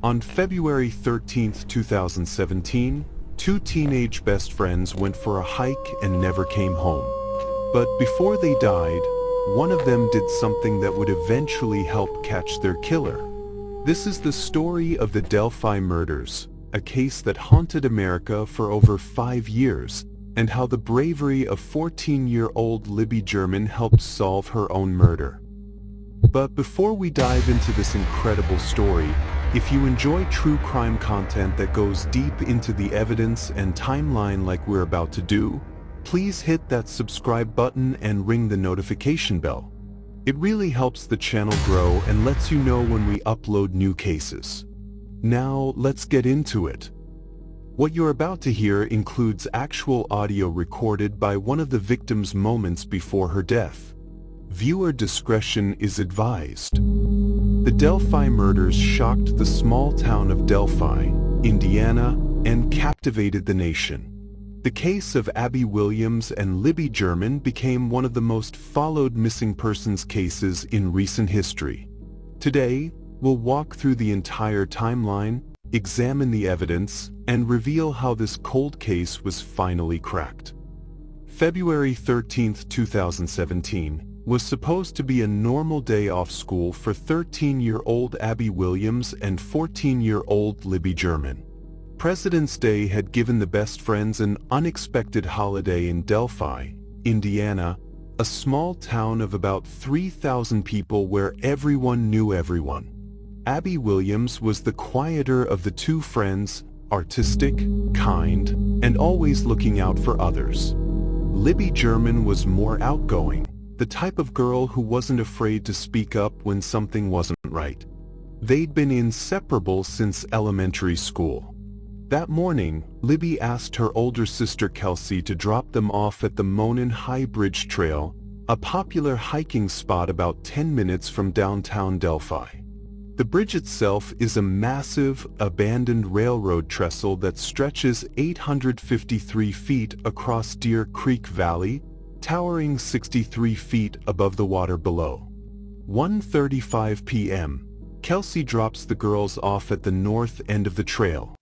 On February 13, 2017, two teenage best friends went for a hike and never came home. But before they died, one of them did something that would eventually help catch their killer. This is the story of the Delphi murders, a case that haunted America for over 5 years, and how the bravery of 14-year-old Libby German helped solve her own murder. But before we dive into this incredible story, if you enjoy true crime content that goes deep into the evidence and timeline like we're about to do, please hit that subscribe button and ring the notification bell. It really helps the channel grow and lets you know when we upload new cases. Now, let's get into it. What you're about to hear includes actual audio recorded by one of the victim's moments before her death. Viewer discretion is advised. The Delphi murders shocked the small town of Delphi, Indiana, and captivated the nation. The case of Abby Williams and Libby German became one of the most followed missing persons cases in recent history. Today, we'll walk through the entire timeline, examine the evidence, and reveal how this cold case was finally cracked. February 13, 2017, was supposed to be a normal day off school for 13-year-old Abby Williams and 14-year-old Libby German. President's Day had given the best friends an unexpected holiday in Delphi, Indiana, a small town of about 3,000 people where everyone knew everyone. Abby Williams was the quieter of the two friends, artistic, kind, and always looking out for others. Libby German was more outgoing, the type of girl who wasn't afraid to speak up when something wasn't right. They'd been inseparable since elementary school. That morning, Libby asked her older sister Kelsey to drop them off at the Monon High Bridge trail, a popular hiking spot about 10 minutes from downtown Delphi. The bridge itself is a massive, abandoned railroad trestle that stretches 853 feet across Deer Creek Valley, towering 63 feet above the water below. 1:35 p.m., Kelsey drops the girls off at the north end of the trail.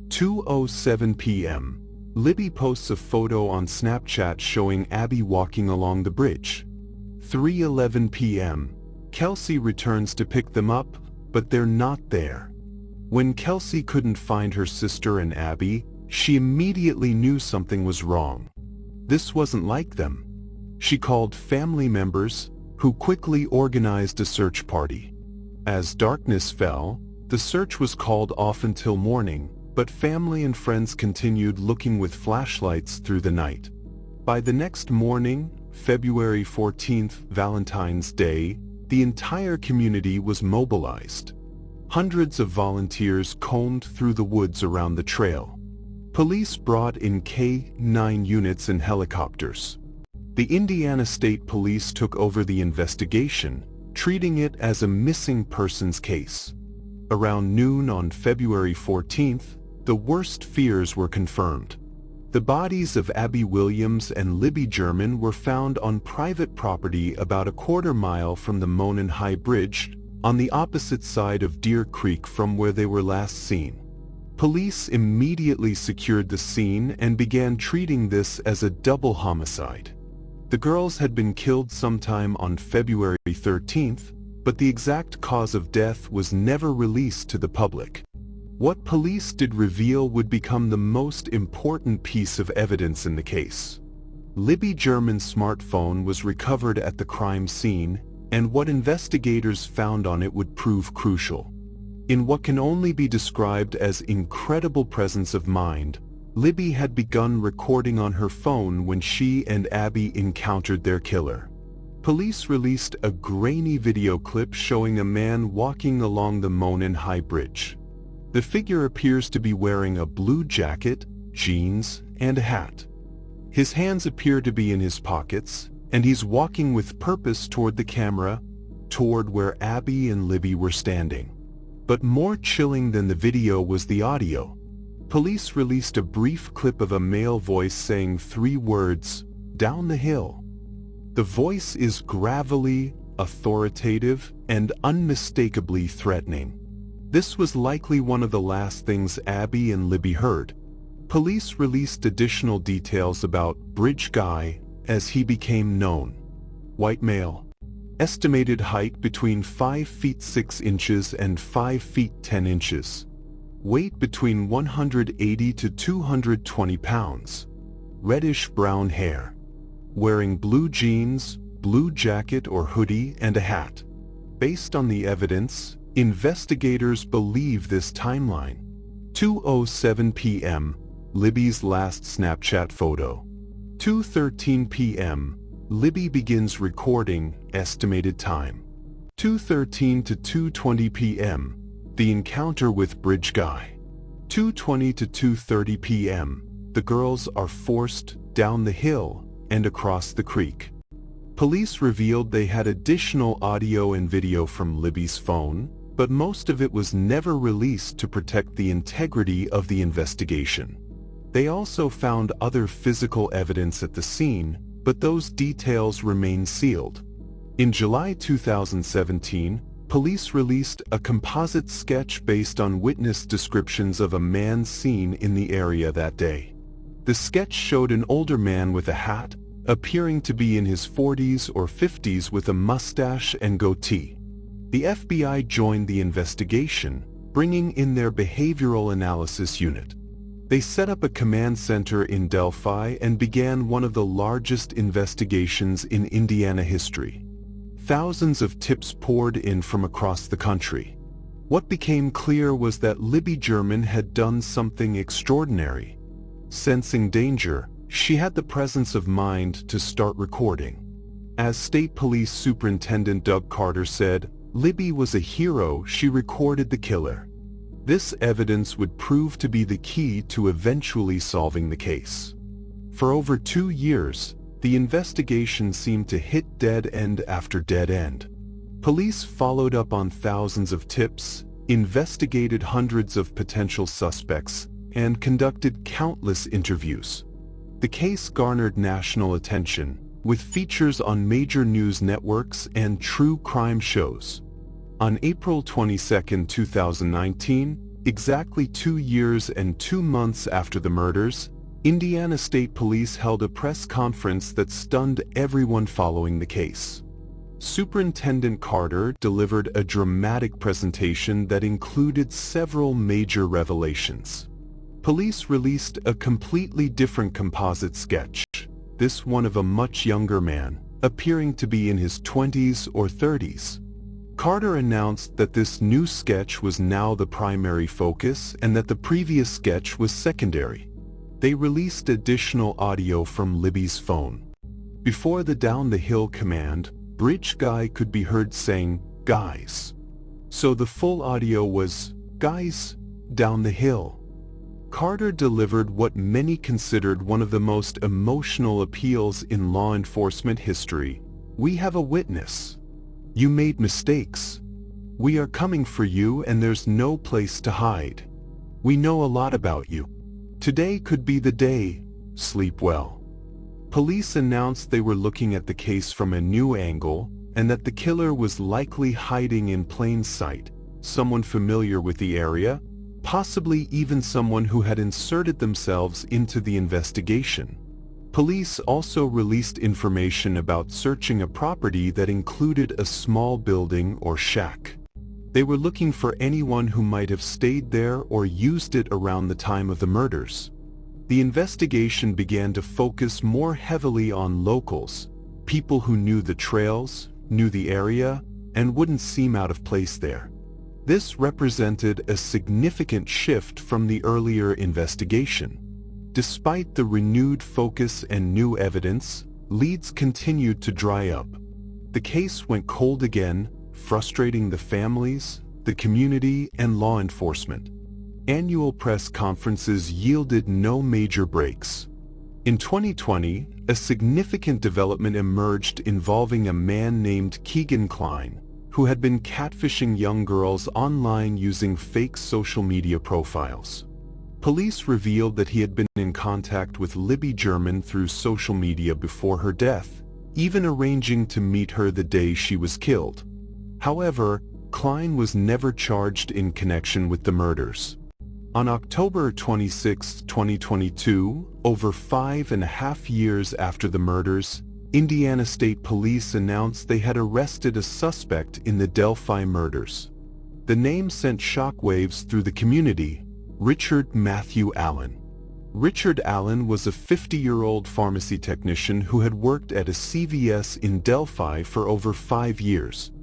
2:07 p.m., Libby posts a photo on Snapchat showing Abby walking along the bridge. 3:11 p.m., Kelsey returns to pick them up, but they're not there. When Kelsey couldn't find her sister and Abby, she immediately knew something was wrong. This wasn't like them. She called family members, who quickly organized a search party. As darkness fell, the search was called off until morning, but family and friends continued looking with flashlights through the night. By the next morning, February 14th, Valentine's Day, the entire community was mobilized. Hundreds of volunteers combed through the woods around the trail. Police brought in K-9 units and helicopters. The Indiana State Police took over the investigation, treating it as a missing persons case. Around noon on February 14th, the worst fears were confirmed. The bodies of Abby Williams and Libby German were found on private property about a quarter mile from the Monon High Bridge, on the opposite side of Deer Creek from where they were last seen. Police immediately secured the scene and began treating this as a double homicide. The girls had been killed sometime on February 13th, but the exact cause of death was never released to the public. What police did reveal would become the most important piece of evidence in the case. Libby German's smartphone was recovered at the crime scene, and what investigators found on it would prove crucial. In what can only be described as incredible presence of mind, Libby had begun recording on her phone when she and Abby encountered their killer. Police released a grainy video clip showing a man walking along the Monon High Bridge. The figure appears to be wearing a blue jacket, jeans, and a hat. His hands appear to be in his pockets, and he's walking with purpose toward the camera, toward where Abby and Libby were standing. But more chilling than the video was the audio. Police released a brief clip of a male voice saying 3 words, "Down the hill." The voice is gravelly, authoritative, and unmistakably threatening. This was likely one of the last things Abby and Libby heard. Police released additional details about Bridge Guy as he became known. White male. Estimated height between 5 feet 6 inches and 5 feet 10 inches. Weight between 180 to 220 pounds. Reddish-brown hair. Wearing blue jeans, blue jacket or hoodie and a hat. Based on the evidence, investigators believe this timeline. 2:07 p.m., Libby's last Snapchat photo. 2:13 p.m., Libby begins recording, estimated time. 2:13 to 2:20 p.m., the encounter with Bridge Guy. 2:20 to 2:30 p.m., the girls are forced down the hill and across the creek. Police revealed they had additional audio and video from Libby's phone, but most of it was never released to protect the integrity of the investigation. They also found other physical evidence at the scene, but those details remain sealed. In July 2017, police released a composite sketch based on witness descriptions of a man seen in the area that day. The sketch showed an older man with a hat, appearing to be in his 40s or 50s with a mustache and goatee. The FBI joined the investigation, bringing in their behavioral analysis unit. They set up a command center in Delphi and began one of the largest investigations in Indiana history. Thousands of tips poured in from across the country. What became clear was that Libby German had done something extraordinary. Sensing danger, she had the presence of mind to start recording. As State Police Superintendent Doug Carter said, Libby was a hero. She recorded the killer. This evidence would prove to be the key to eventually solving the case. For over 2 years, the investigation seemed to hit dead end after dead end. Police followed up on thousands of tips, investigated hundreds of potential suspects, and conducted countless interviews. The case garnered national attention, with features on major news networks and true crime shows. On April 22, 2019, exactly 2 years and 2 months after the murders, Indiana State Police held a press conference that stunned everyone following the case. Superintendent Carter delivered a dramatic presentation that included several major revelations. Police released a completely different composite sketch, this one of a much younger man, appearing to be in his 20s or 30s. Carter announced that this new sketch was now the primary focus and that the previous sketch was secondary. They released additional audio from Libby's phone. Before the down the hill command, Bridge Guy could be heard saying, "Guys." So the full audio was, "Guys, down the hill." Carter delivered what many considered one of the most emotional appeals in law enforcement history. "We have a witness. You made mistakes. We are coming for you and there's no place to hide. We know a lot about you. Today could be the day. Sleep well." Police announced they were looking at the case from a new angle and that the killer was likely hiding in plain sight, someone familiar with the area, possibly even someone who had inserted themselves into the investigation. Police also released information about searching a property that included a small building or shack. They were looking for anyone who might have stayed there or used it around the time of the murders. The investigation began to focus more heavily on locals, people who knew the trails, knew the area, and wouldn't seem out of place there. This represented a significant shift from the earlier investigation. Despite the renewed focus and new evidence, leads continued to dry up. The case went cold again, frustrating the families, the community, and law enforcement. Annual press conferences yielded no major breaks. In 2020, a significant development emerged involving a man named Keegan Kline, who had been catfishing young girls online using fake social media profiles. Police revealed that he had been in contact with Libby German through social media before her death, even arranging to meet her the day she was killed. However, Klein was never charged in connection with the murders. On October 26, 2022, over 5.5 years after the murders, Indiana State Police announced they had arrested a suspect in the Delphi murders. The name sent shockwaves through the community: Richard Matthew Allen. Richard Allen was a 50-year-old pharmacy technician who had worked at a CVS in Delphi for over 5 years.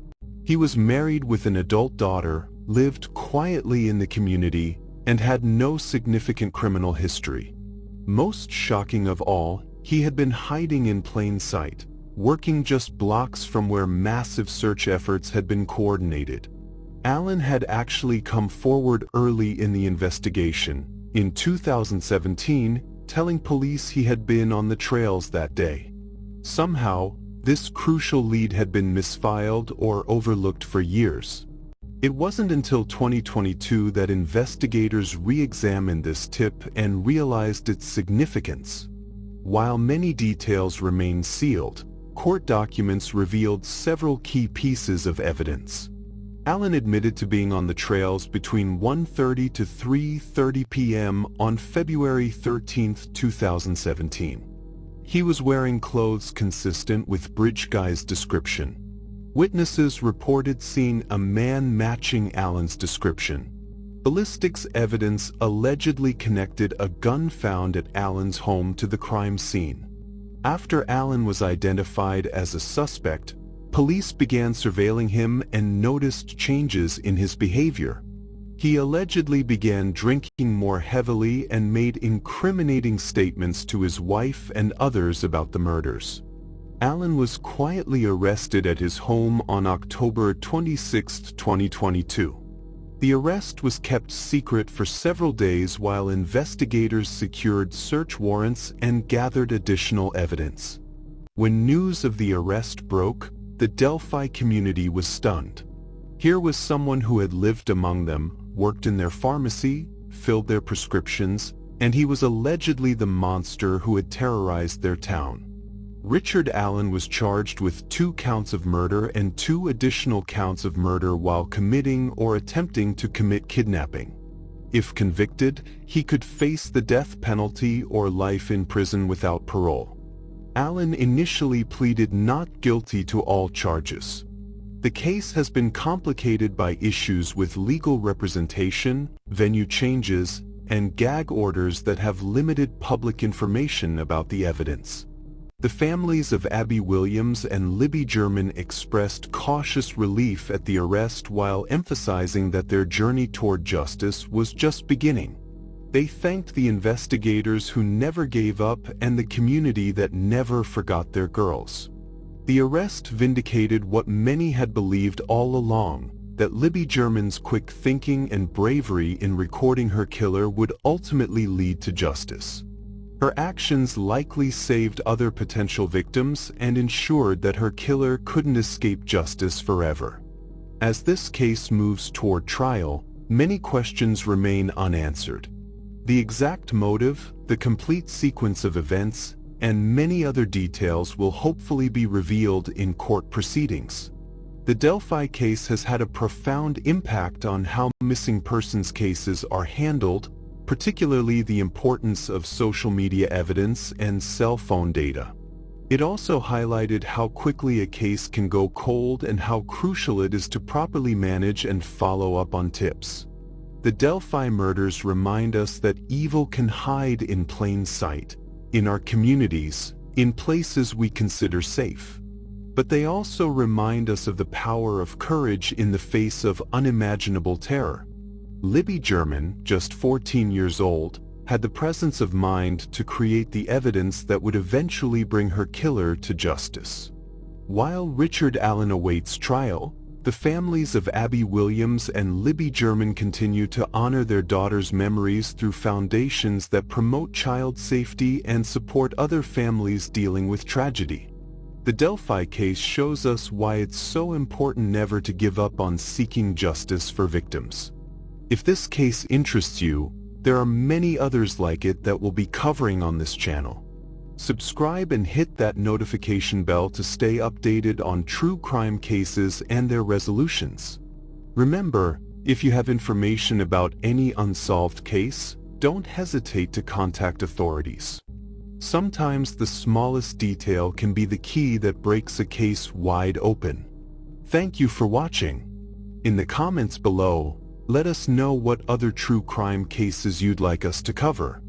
He was married with an adult daughter, lived quietly in the community, and had no significant criminal history. Most shocking of all, he had been hiding in plain sight, working just blocks from where massive search efforts had been coordinated. Allen had actually come forward early in the investigation, in 2017, telling police he had been on the trails that day. Somehow, this crucial lead had been misfiled or overlooked for years. It wasn't until 2022 that investigators re-examined this tip and realized its significance. While many details remained sealed, court documents revealed several key pieces of evidence. Allen admitted to being on the trails between 1:30 to 3:30 p.m. on February 13, 2017. He was wearing clothes consistent with Bridge Guy's description. Witnesses reported seeing a man matching Allen's description. Ballistics evidence allegedly connected a gun found at Allen's home to the crime scene. After Allen was identified as a suspect, police began surveilling him and noticed changes in his behavior. He allegedly began drinking more heavily and made incriminating statements to his wife and others about the murders. Allen was quietly arrested at his home on October 26, 2022. The arrest was kept secret for several days while investigators secured search warrants and gathered additional evidence. When news of the arrest broke, the Delphi community was stunned. Here was someone who had lived among them, worked in their pharmacy, filled their prescriptions, and he was allegedly the monster who had terrorized their town. Richard Allen was charged with 2 counts of murder and 2 additional counts of murder while committing or attempting to commit kidnapping. If convicted, he could face the death penalty or life in prison without parole. Allen initially pleaded not guilty to all charges. The case has been complicated by issues with legal representation, venue changes, and gag orders that have limited public information about the evidence. The families of Abby Williams and Libby German expressed cautious relief at the arrest while emphasizing that their journey toward justice was just beginning. They thanked the investigators who never gave up and the community that never forgot their girls. The arrest vindicated what many had believed all along, that Libby German's quick thinking and bravery in recording her killer would ultimately lead to justice. Her actions likely saved other potential victims and ensured that her killer couldn't escape justice forever. As this case moves toward trial, many questions remain unanswered. The exact motive, the complete sequence of events, and many other details will hopefully be revealed in court proceedings. The Delphi case has had a profound impact on how missing persons cases are handled, particularly the importance of social media evidence and cell phone data. It also highlighted how quickly a case can go cold and how crucial it is to properly manage and follow up on tips. The Delphi murders remind us that evil can hide in plain sight, in our communities, in places we consider safe. But they also remind us of the power of courage in the face of unimaginable terror. Libby German, just 14 years old, had the presence of mind to create the evidence that would eventually bring her killer to justice. While Richard Allen awaits trial, the families of Abby Williams and Libby German continue to honor their daughter's memories through foundations that promote child safety and support other families dealing with tragedy. The Delphi case shows us why it's so important never to give up on seeking justice for victims. If this case interests you, there are many others like it that we'll be covering on this channel. Subscribe and hit that notification bell to stay updated on true crime cases and their resolutions. Remember, if you have information about any unsolved case, don't hesitate to contact authorities. Sometimes the smallest detail can be the key that breaks a case wide open. Thank you for watching. In the comments below, let us know what other true crime cases you'd like us to cover.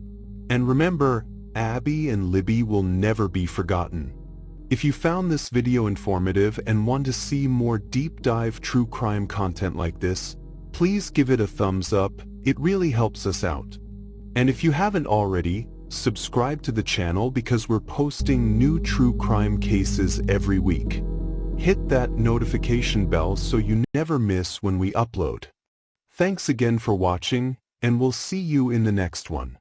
And remember, Abby and Libby will never be forgotten. If you found this video informative and want to see more deep dive true crime content like this, please give it a thumbs up, it really helps us out. And if you haven't already, subscribe to the channel because we're posting new true crime cases every week. Hit that notification bell so you never miss when we upload. Thanks again for watching, and we'll see you in the next one.